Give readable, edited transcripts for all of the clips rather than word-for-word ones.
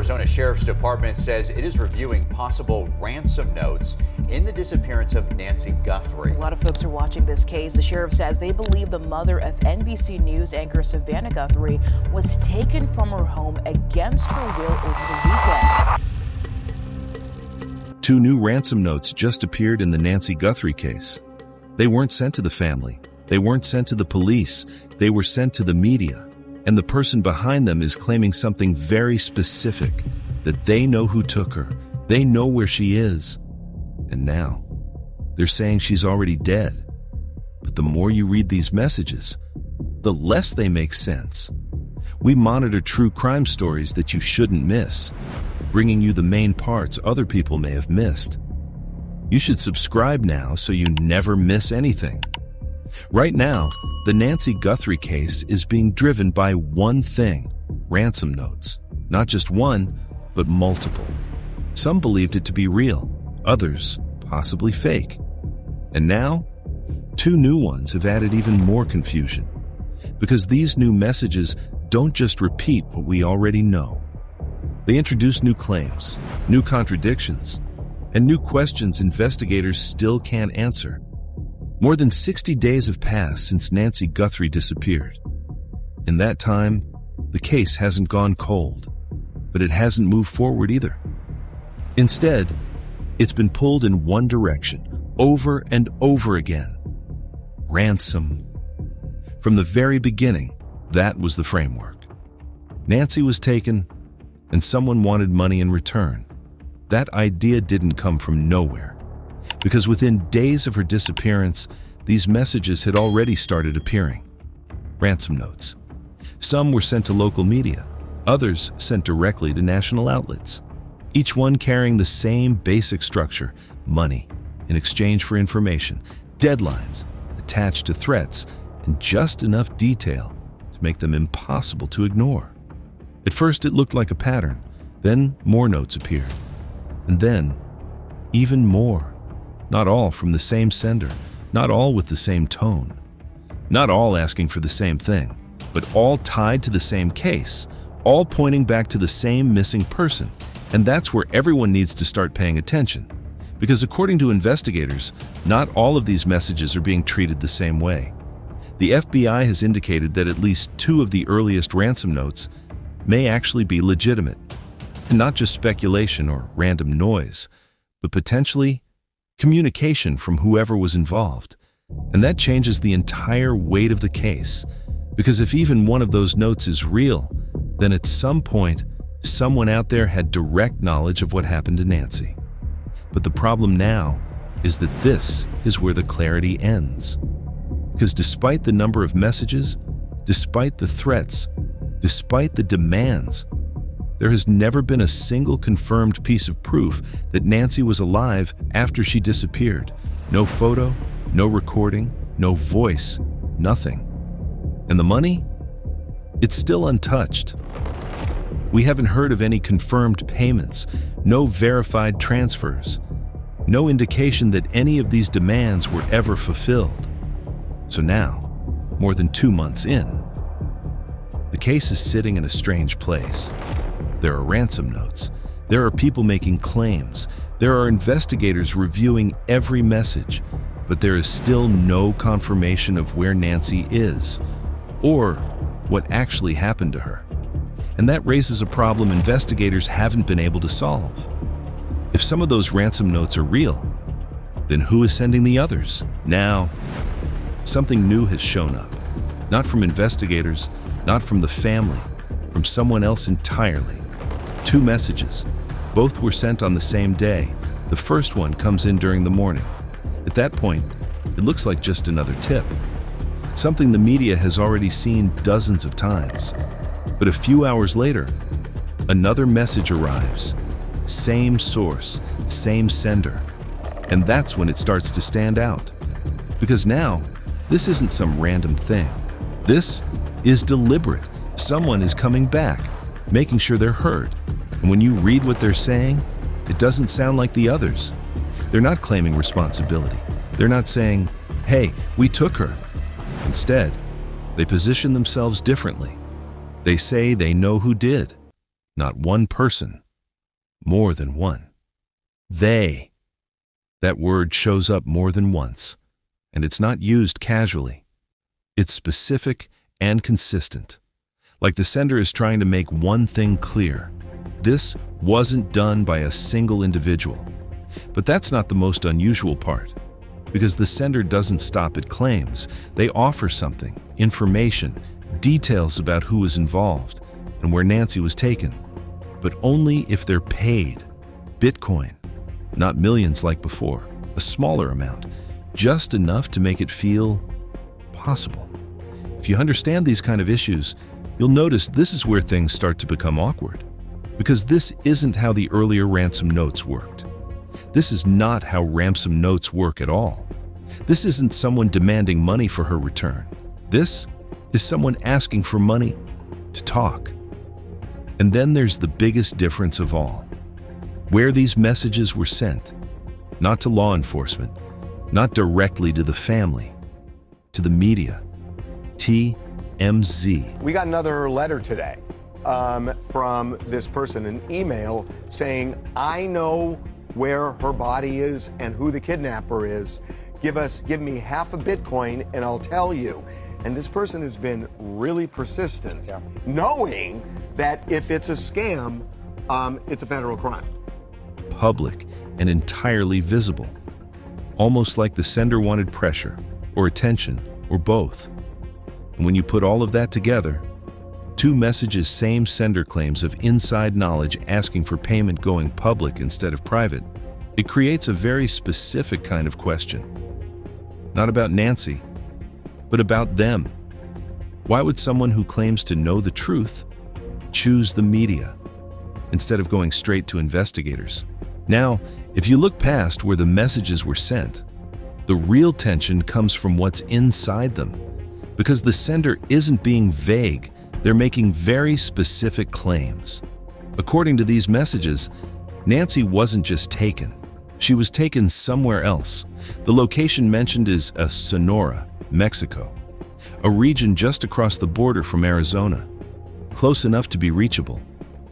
Arizona Sheriff's Department says it is reviewing possible ransom notes in the disappearance of Nancy Guthrie. A lot of folks are watching this case. The sheriff says they believe the mother of NBC News anchor Savannah Guthrie was taken from her home against her will over the weekend. 2 new ransom notes just appeared in the Nancy Guthrie case. They weren't sent to the family. They weren't sent to the police. They were sent to the media. And the person behind them is claiming something very specific, that they know who took her. They know where she is. And now, they're saying she's already dead. But the more you read these messages, the less they make sense. We monitor true crime stories that you shouldn't miss, bringing you the main parts other people may have missed. You should subscribe now so you never miss anything. Right now, the Nancy Guthrie case is being driven by one thing: ransom notes. Not just one, but multiple. Some believed it to be real, others possibly fake. And now, 2 new ones have added even more confusion. Because these new messages don't just repeat what we already know. They introduce new claims, new contradictions, and new questions investigators still can't answer. More than 60 days have passed since Nancy Guthrie disappeared. In that time, the case hasn't gone cold, but it hasn't moved forward either. Instead, it's been pulled in one direction, over and over again: ransom. From the very beginning, that was the framework. Nancy was taken, and someone wanted money in return. That idea didn't come from nowhere, because within days of her disappearance, these messages had already started appearing. Ransom notes. Some were sent to local media, others sent directly to national outlets. Each one carrying the same basic structure: money in exchange for information, deadlines attached to threats, and just enough detail to make them impossible to ignore. At first, it looked like a pattern. Then more notes appeared. And then, even more. Not all from the same sender, not all with the same tone, not all asking for the same thing, but all tied to the same case, all pointing back to the same missing person. And that's where everyone needs to start paying attention. Because according to investigators, not all of these messages are being treated the same way. The FBI has indicated that at least 2 of the earliest ransom notes may actually be legitimate, and not just speculation or random noise, but potentially communication from whoever was involved. And that changes the entire weight of the case, because if even one of those notes is real, then at some point, someone out there had direct knowledge of what happened to Nancy. But the problem now is that this is where the clarity ends. Because despite the number of messages, despite the threats, despite the demands, there has never been a single confirmed piece of proof that Nancy was alive after she disappeared. No photo, no recording, no voice, nothing. And the money? It's still untouched. We haven't heard of any confirmed payments, no verified transfers, no indication that any of these demands were ever fulfilled. So now, more than 2 months in, the case is sitting in a strange place. There are ransom notes. There are people making claims. There are investigators reviewing every message, but there is still no confirmation of where Nancy is or what actually happened to her. And that raises a problem investigators haven't been able to solve. If some of those ransom notes are real, then who is sending the others? Now, something new has shown up. Not from investigators, not from the family, from someone else entirely. 2 messages. Both were sent on the same day. The first one comes in during the morning. At that point, it looks like just another tip. Something the media has already seen dozens of times. But a few hours later, another message arrives. Same source, same sender. And that's when it starts to stand out. Because now, this isn't some random thing. This is deliberate. Someone is coming back, making sure they're heard. And when you read what they're saying, it doesn't sound like the others. They're not claiming responsibility. They're not saying, "Hey, we took her." Instead, they position themselves differently. They say they know who did, Not one person, more than one. They. That word shows up more than once, and it's not used casually. It's specific and consistent. Like the sender is trying to make one thing clear. This wasn't done by a single individual. But that's not the most unusual part, because the sender doesn't stop at claims. They offer something, information, details about who was involved and where Nancy was taken, but only if they're paid. Bitcoin, not millions like before, a smaller amount, just enough to make it feel possible. If you understand these kind of issues, you'll notice this is where things start to become awkward, because this isn't how the earlier ransom notes worked. This is not how ransom notes work at all. This isn't someone demanding money for her return. This is someone asking for money to talk. And then there's the biggest difference of all. Where these messages were sent, not to law enforcement, not directly to the family, to the media. TMZ. We got another letter today from this person, an email saying, I know where her body is and who the kidnapper is. Give me half a Bitcoin and I'll tell you. And this person has been really persistent, knowing that if it's a scam, it's a federal crime. Public and entirely visible. Almost like the sender wanted pressure, or attention, or both. And when you put all of that together, two messages, same sender claims of inside knowledge asking for payment going public instead of private, it creates a very specific kind of question. Not about Nancy, but about them. Why would someone who claims to know the truth choose the media instead of going straight to investigators? Now, if you look past where the messages were sent, the real tension comes from what's inside them. Because the sender isn't being vague, they're making very specific claims. According to these messages, Nancy wasn't just taken. She was taken somewhere else. The location mentioned is Sonora, Mexico, a region just across the border from Arizona. Close enough to be reachable,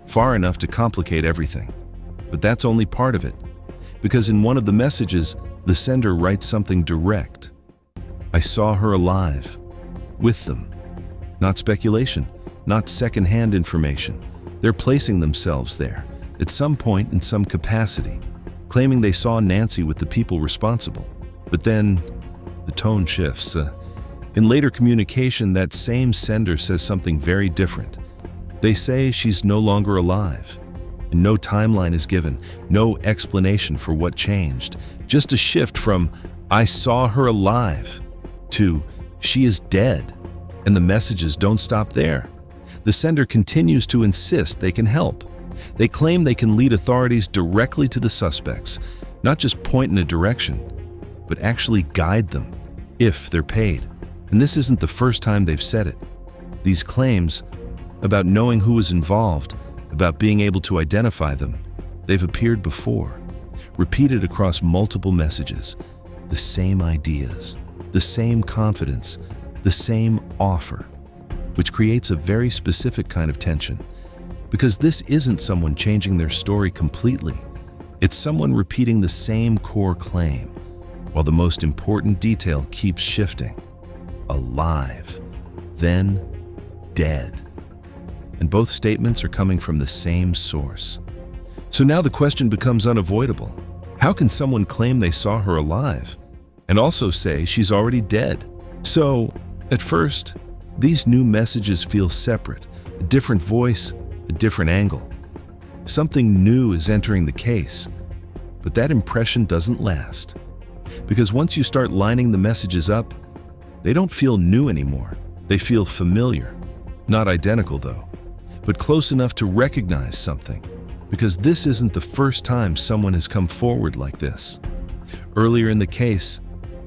far enough to complicate everything. But that's only part of it, because in one of the messages, the sender writes something direct. I saw her alive, with them. Not speculation, not second-hand information. They're placing themselves there, at some point in some capacity, claiming they saw Nancy with the people responsible. But then, the tone shifts. In later communication, that same sender says something very different. They say she's no longer alive. And no timeline is given, no explanation for what changed. Just a shift from, I saw her alive, to, she is dead. And the messages don't stop there. The sender continues to insist they can help. They claim they can lead authorities directly to the suspects, not just point in a direction, but actually guide them, if they're paid. And this isn't the first time they've said it. These claims about knowing who was involved, about being able to identify them, they've appeared before, repeated across multiple messages. The same ideas, the same confidence, the same offer, which creates a very specific kind of tension. Because this isn't someone changing their story completely. It's someone repeating the same core claim, while the most important detail keeps shifting. Alive, then dead. And both statements are coming from the same source. So now the question becomes unavoidable. How can someone claim they saw her alive and also say she's already dead? So, at first, these new messages feel separate, a different voice, a different angle. Something new is entering the case, but that impression doesn't last. Because once you start lining the messages up, they don't feel new anymore. They feel familiar. Not identical though, but close enough to recognize something. Because this isn't the first time someone has come forward like this. Earlier in the case,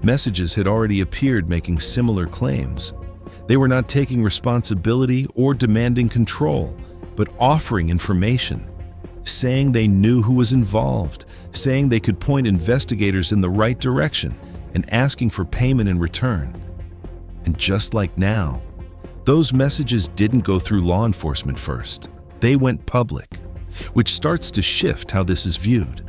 messages had already appeared making similar claims. They were not taking responsibility or demanding control, but offering information, saying they knew who was involved, saying they could point investigators in the right direction, and asking for payment in return. And just like now, those messages didn't go through law enforcement first. They went public, which starts to shift how this is viewed.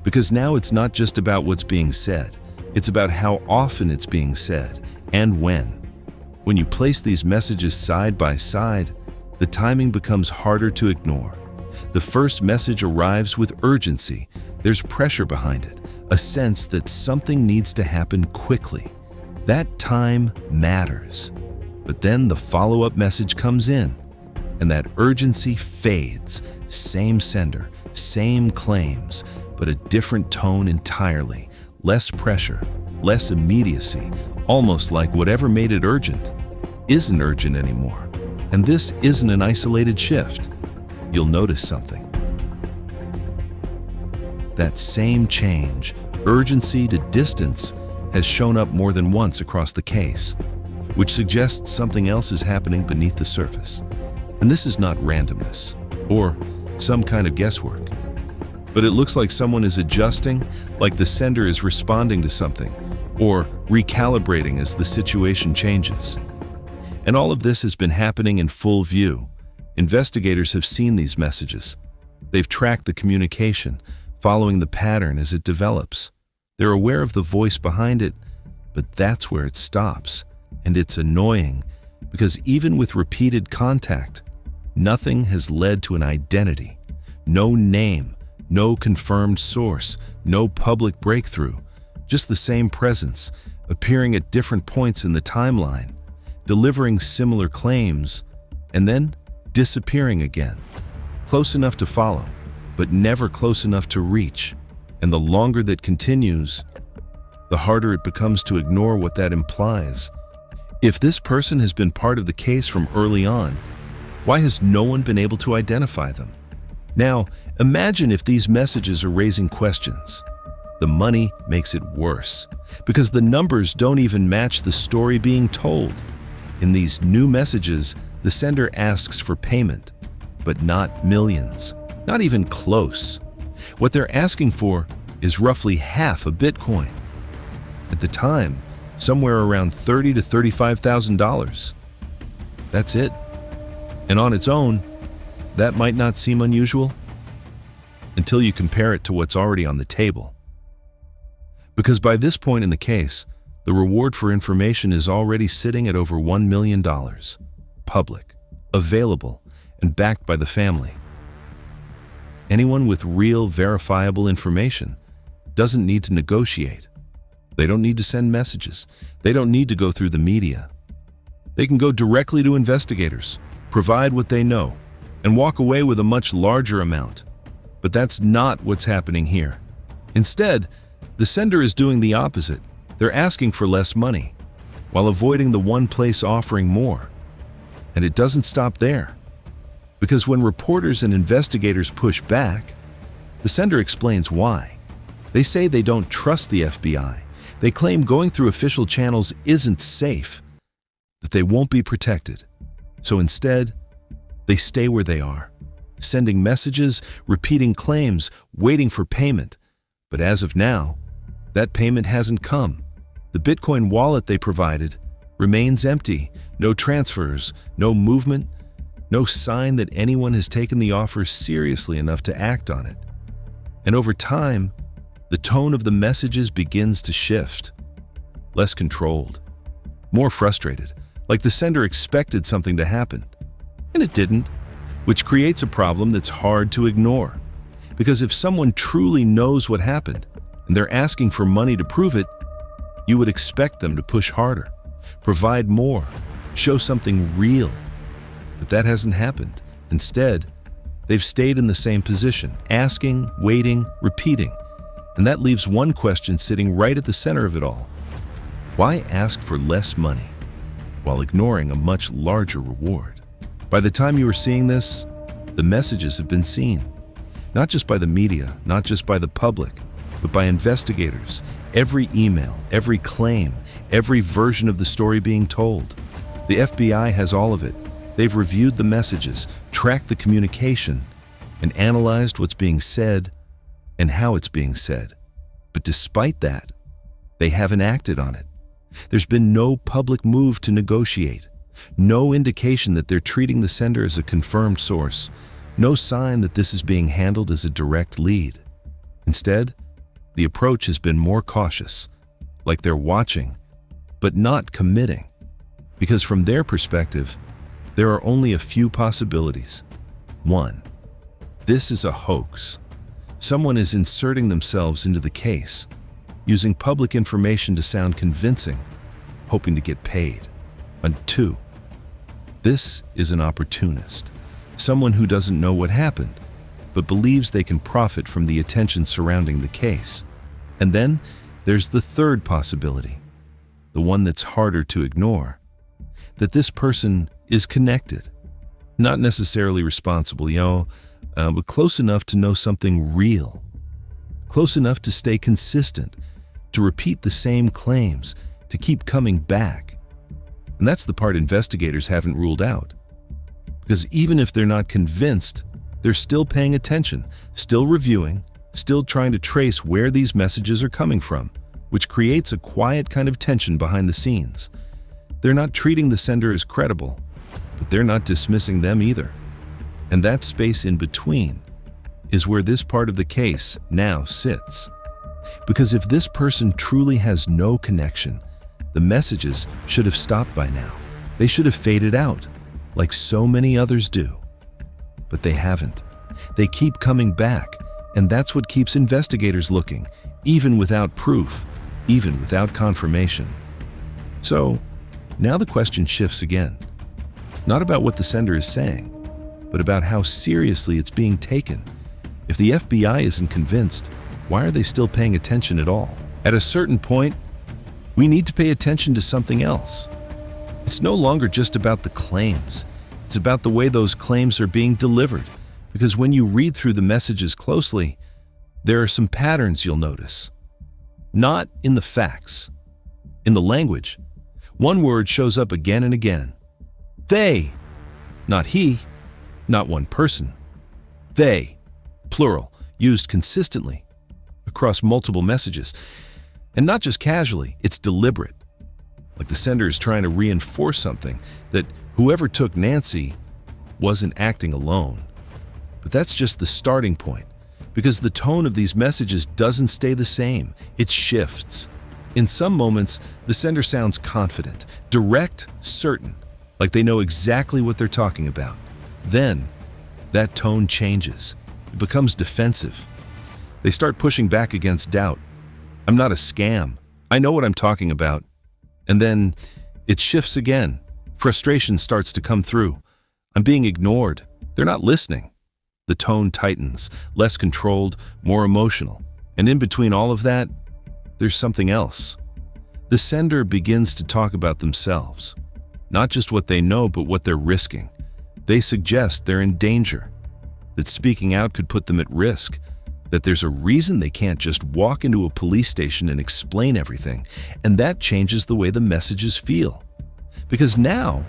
Because now it's not just about what's being said, it's about how often it's being said and when. When you place these messages side by side, the timing becomes harder to ignore. The first message arrives with urgency. There's pressure behind it, a sense that something needs to happen quickly. That time matters. But then the follow-up message comes in, and that urgency fades. Same sender, same claims, but a different tone entirely. Less pressure, less immediacy, almost like whatever made it urgent isn't urgent anymore. And this isn't an isolated shift. You'll notice something. That same change, urgency to distance, has shown up more than once across the case, which suggests something else is happening beneath the surface. And this is not randomness or some kind of guesswork, but it looks like someone is adjusting, like the sender is responding to something, or recalibrating as the situation changes. And all of this has been happening in full view. Investigators have seen these messages. They've tracked the communication, following the pattern as it develops. They're aware of the voice behind it, but that's where it stops. And it's annoying, because even with repeated contact, nothing has led to an identity. No name, no confirmed source, no public breakthrough, just the same presence, appearing at different points in the timeline, delivering similar claims, and then disappearing again. Close enough to follow, but never close enough to reach. And the longer that continues, the harder it becomes to ignore what that implies. If this person has been part of the case from early on, why has no one been able to identify them? Now, imagine if these messages are raising questions. The money makes it worse, because the numbers don't even match the story being told. In these new messages, the sender asks for payment, but not millions, not even close. What they're asking for is roughly half a Bitcoin. At the time, somewhere around $30,000 to $35,000. That's it. And on its own, that might not seem unusual until you compare it to what's already on the table. Because by this point in the case, the reward for information is already sitting at over $1 million, public, available, and backed by the family. Anyone with real, verifiable information doesn't need to negotiate. They don't need to send messages. They don't need to go through the media. They can go directly to investigators, provide what they know, and walk away with a much larger amount. But that's not what's happening here. Instead, the sender is doing the opposite. They're asking for less money, while avoiding the one place offering more. And it doesn't stop there. Because when reporters and investigators push back, the sender explains why. They say they don't trust the FBI. They claim going through official channels isn't safe, that they won't be protected. So instead, they stay where they are, sending messages, repeating claims, waiting for payment. But as of now, that payment hasn't come. The Bitcoin wallet they provided remains empty. No transfers, no movement, no sign that anyone has taken the offer seriously enough to act on it. And over time, the tone of the messages begins to shift. Less controlled, more frustrated, like the sender expected something to happen. And it didn't, which creates a problem that's hard to ignore. Because if someone truly knows what happened, and they're asking for money to prove it, you would expect them to push harder, provide more, show something real. But that hasn't happened. Instead, they've stayed in the same position, asking, waiting, repeating. And that leaves one question sitting right at the center of it all. Why ask for less money while ignoring a much larger reward? By the time you are seeing this, the messages have been seen. Not just by the media, not just by the public, but by investigators. Every email, every claim, every version of the story being told. The FBI has all of it. They've reviewed the messages, tracked the communication, and analyzed what's being said and how it's being said. But despite that, they haven't acted on it. There's been no public move to negotiate, no indication that they're treating the sender as a confirmed source, No sign that this is being handled as a direct lead. Instead, the approach has been more cautious, like they're watching, but not committing. Because from their perspective, there are only a few possibilities. 1. This is a hoax. Someone is inserting themselves into the case, using public information to sound convincing, hoping to get paid. And 2. This is an opportunist. Someone who doesn't know what happened, but believes they can profit from the attention surrounding the case. And then there's the third possibility, the one that's harder to ignore, that this person is connected, not necessarily responsible, but close enough to know something real, close enough to stay consistent, to repeat the same claims, to keep coming back. And that's the part investigators haven't ruled out. Because even if they're not convinced, they're still paying attention, still reviewing, still trying to trace where these messages are coming from, which creates a quiet kind of tension behind the scenes. They're not treating the sender as credible, but they're not dismissing them either. And that space in between is where this part of the case now sits. Because if this person truly has no connection, the messages should have stopped by now. They should have faded out, like so many others do. But they haven't. They keep coming back, and that's what keeps investigators looking, even without proof, even without confirmation. So, now the question shifts again. Not about what the sender is saying, but about how seriously it's being taken. If the FBI isn't convinced, why are they still paying attention at all? At a certain point, we need to pay attention to something else. It's no longer just about the claims. It's about the way those claims are being delivered. Because when you read through the messages closely, there are some patterns you'll notice. Not in the facts, in the language. One word shows up again and again. They, not he, not one person. They, plural, used consistently across multiple messages. And not just casually, it's deliberate. Like the sender is trying to reinforce something, that whoever took Nancy wasn't acting alone. But that's just the starting point, because the tone of these messages doesn't stay the same. It shifts. In some moments, the sender sounds confident, direct, certain, like they know exactly what they're talking about. Then, that tone changes. It becomes defensive. They start pushing back against doubt. I'm not a scam. I know what I'm talking about. And then, it shifts again. Frustration starts to come through. I'm being ignored. They're not listening. The tone tightens, less controlled, more emotional. And in between all of that, there's something else. The sender begins to talk about themselves. Not just what they know, but what they're risking. They suggest they're in danger, that speaking out could put them at risk, that there's a reason they can't just walk into a police station and explain everything, and that changes the way the messages feel. Because now,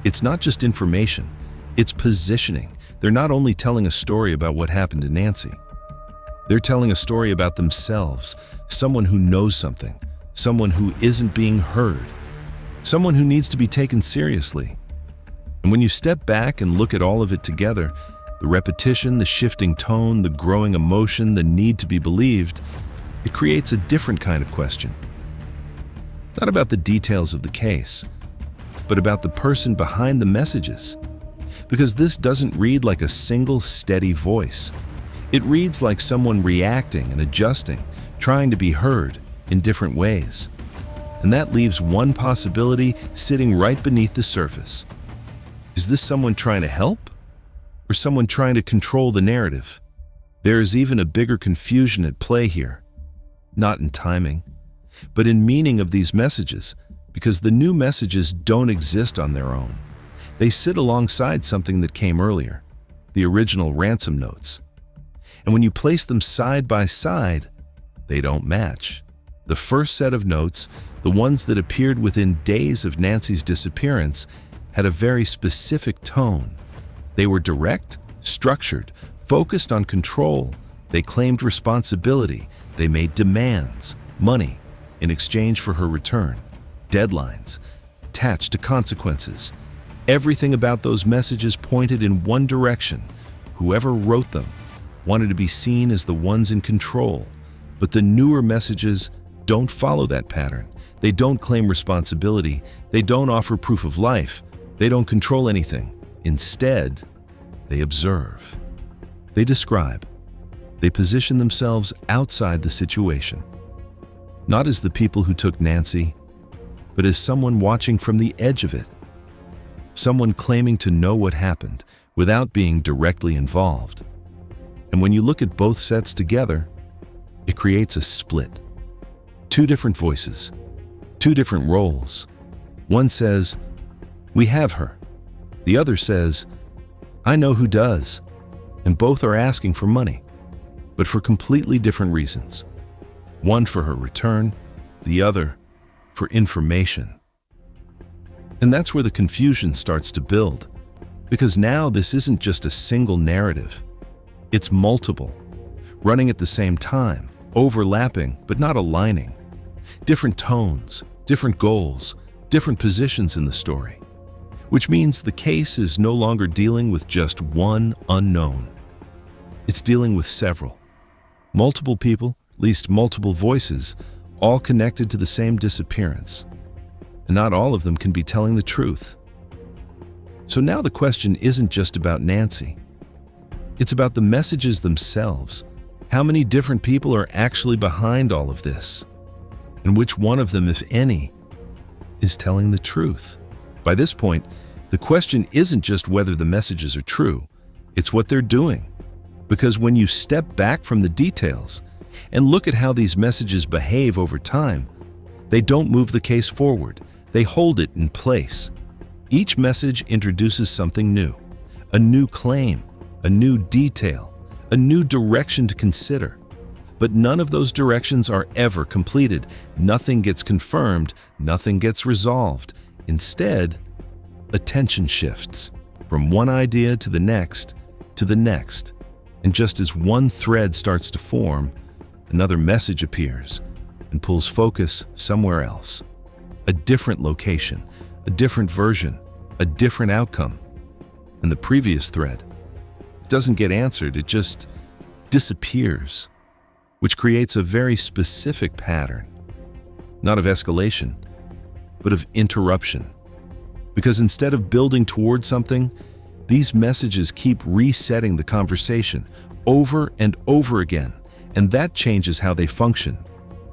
it's not just information, it's positioning. They're not only telling a story about what happened to Nancy, they're telling a story about themselves, someone who knows something, someone who isn't being heard, someone who needs to be taken seriously. And when you step back and look at all of it together, the repetition, the shifting tone, the growing emotion, the need to be believed, it creates a different kind of question. Not about the details of the case, but about the person behind the messages. Because this doesn't read like a single steady voice. It reads like someone reacting and adjusting, trying to be heard in different ways. And that leaves one possibility sitting right beneath the surface. Is this someone trying to help? Or someone trying to control the narrative? There is even a bigger confusion at play here. Not in timing, but in meaning of these messages, because the new messages don't exist on their own. They sit alongside something that came earlier, the original Ransom notes. And when you place them side by side, they don't match. The first set of notes, the ones that appeared within days of Nancy's disappearance, had a very specific tone. They were direct, structured, focused on control. They claimed responsibility. They made demands, money, in exchange for her return, deadlines, attached to consequences. Everything about those messages pointed in one direction, whoever wrote them, wanted to be seen as the ones in control. But the newer messages don't follow that pattern. They don't claim responsibility. They don't offer proof of life. They don't control anything. Instead, they observe. They describe. They position themselves outside the situation. Not as the people who took Nancy, but as someone watching from the edge of it. Someone claiming to know what happened without being directly involved. And when you look at both sets together, it creates a split. Two different voices, two different roles. One says, "We have her." The other says, "I know who does." And both are asking for money, but for completely different reasons. One for her return, the other for information. And that's where the confusion starts to build, because now this isn't just a single narrative. It's multiple, running at the same time, overlapping but not aligning. Different tones, different goals, different positions in the story. Which means the case is no longer dealing with just one unknown. It's dealing with several. Multiple people, at least multiple voices, all connected to the same disappearance. And not all of them can be telling the truth. So now the question isn't just about Nancy. It's about the messages themselves. How many different people are actually behind all of this? And which one of them, if any, is telling the truth? By this point, the question isn't just whether the messages are true, it's what they're doing. Because when you step back from the details and look at how these messages behave over time, they don't move the case forward, they hold it in place. Each message introduces something new, a new claim, a new detail, a new direction to consider. But none of those directions are ever completed. Nothing gets confirmed, nothing gets resolved. Instead, attention shifts from one idea to the next to the next. And just as one thread starts to form, another message appears and pulls focus somewhere else. A different location, a different version, a different outcome. And the previous thread doesn't get answered, it just disappears, which creates a very specific pattern, not of escalation, but of interruption. Because instead of building toward something, these messages keep resetting the conversation over and over again, and that changes how they function.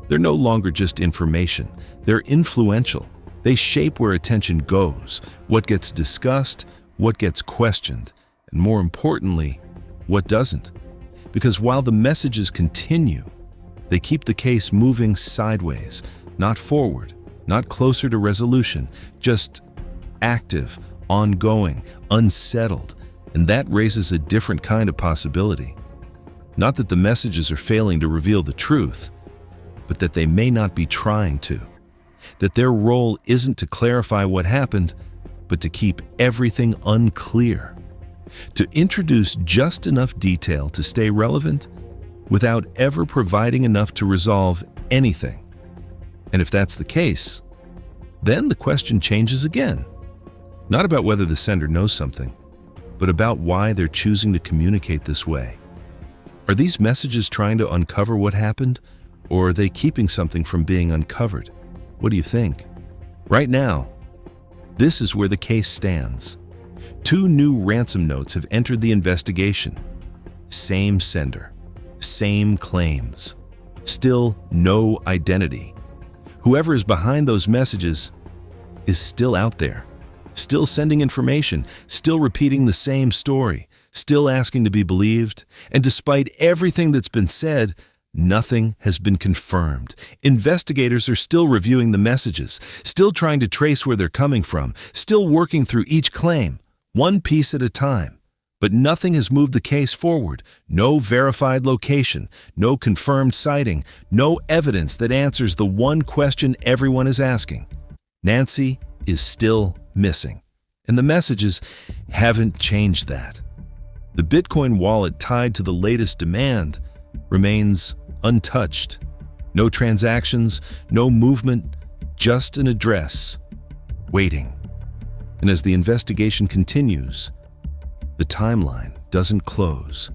They're no longer just information, they're influential. They shape where attention goes, what gets discussed, what gets questioned, and more importantly, what doesn't. Because while the messages continue, they keep the case moving sideways, not forward, not closer to resolution, just active, ongoing, unsettled, and that raises a different kind of possibility. Not that the messages are failing to reveal the truth, but that they may not be trying to. That their role isn't to clarify what happened, but to keep everything unclear. To introduce just enough detail to stay relevant without ever providing enough to resolve anything. And if that's the case, then the question changes again. Not about whether the sender knows something, but about why they're choosing to communicate this way. Are these messages trying to uncover what happened, or are they keeping something from being uncovered? What do you think? Right now, this is where the case stands. 2 new ransom notes have entered the investigation. Same sender, same claims, still no identity. Whoever is behind those messages is still out there, still sending information, still repeating the same story, still asking to be believed, and despite everything that's been said, nothing has been confirmed. Investigators are still reviewing the messages, still trying to trace where they're coming from, still working through each claim, one piece at a time. But nothing has moved the case forward. No verified location, no confirmed sighting, no evidence that answers the one question everyone is asking. Nancy is still missing, and the messages haven't changed that. The Bitcoin wallet tied to the latest demand remains untouched. No transactions, no movement, just an address, waiting. And as the investigation continues, the timeline doesn't close.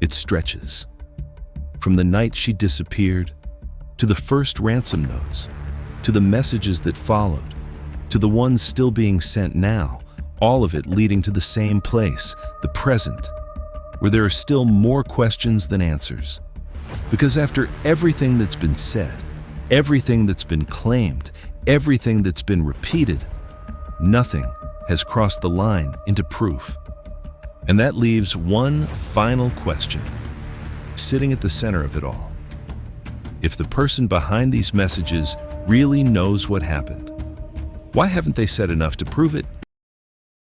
It stretches. From the night she disappeared, to the first ransom notes, to the messages that followed, to the ones still being sent now, all of it leading to the same place, the present, where there are still more questions than answers. Because after everything that's been said, everything that's been claimed, everything that's been repeated, nothing has crossed the line into proof. And that leaves one final question, sitting at the center of it all. If the person behind these messages really knows what happened, why haven't they said enough to prove it